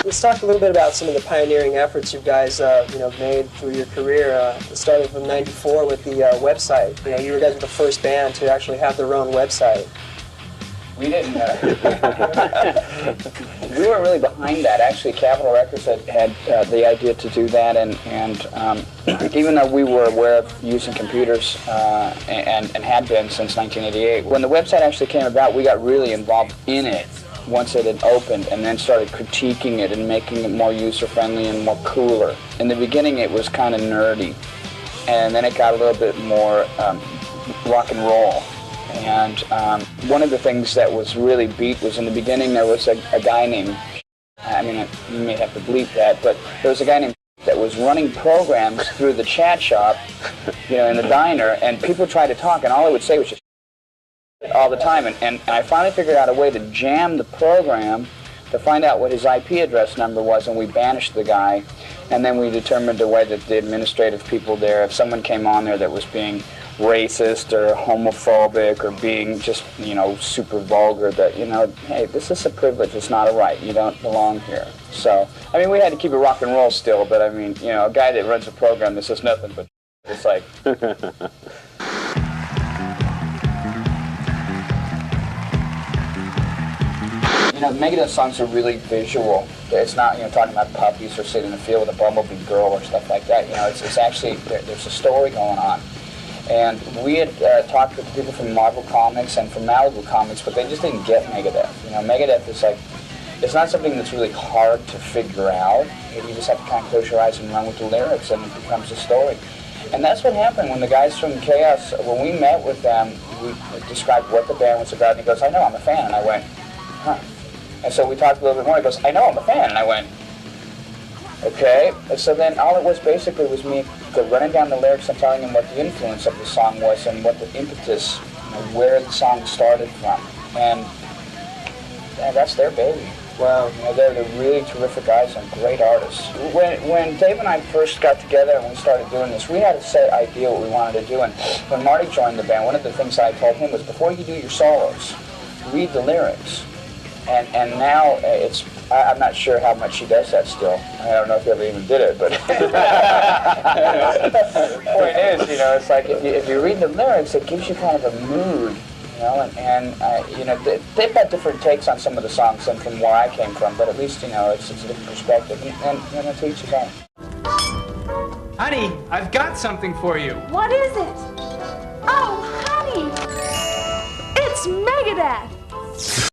Let's talk a little bit about some of the pioneering efforts you guys, made through your career. It started from '94 with the website. You guys were the first band to actually have their own website. We didn't. We were really behind that. Actually, Capitol Records had the idea to do that, and even though we were aware of using computers and had been since 1988, when the website actually came about, we got really involved in it once it had opened, and then started critiquing it and making it more user-friendly and more cooler. In the beginning, it was kind of nerdy, and then it got a little bit more rock and roll. And one of the things that was really beat was in the beginning there was a guy named, I mean, you may have to bleep that, but there was a guy named that was running programs through the chat shop, in the diner, and people tried to talk, and all I would say was just all the time. And I finally figured out a way to jam the program to find out what his IP address number was, and we banished the guy. And then we determined a way that the administrative people there, if someone came on there that was being racist or homophobic or being just, super vulgar, that, hey, this is a privilege, it's not a right, you don't belong here. So, I mean, we had to keep it rock and roll still, but I mean, a guy that runs a program that says nothing but it's like... Megadeth songs are really visual. It's not, talking about puppies or sitting in the field with a bumblebee girl or stuff like that. It's actually, there's a story going on. And we had talked with people from Marvel Comics and from Malibu Comics, but they just didn't get Megadeth. Megadeth is like, it's not something that's really hard to figure out. You just have to kind of close your eyes and run with the lyrics, and it becomes a story. And that's what happened when the guys from Chaos, when we met with them, we described what the band was about, and he goes, I know, I'm a fan. And I went, huh. And so we talked a little bit more. He goes, I know, I'm a fan. And I went, okay. And so then all it was basically was me running down the lyrics and telling him what the influence of the song was and what the impetus, where the song started from. And that's their baby. Wow. They're really terrific guys and great artists. When Dave and I first got together and we started doing this, we had a set idea what we wanted to do. And when Marty joined the band, one of the things I told him was, before you do your solos, read the lyrics. And now I'm not sure how much she does that still. I don't know if you ever even did it, but the point is, it's like if you read the lyrics, it gives you kind of a mood, they've got different takes on some of the songs than from where I came from, but at least, it's a different perspective, and to each his own. Honey, I've got something for you. What is it? Oh, honey! It's Megadeth!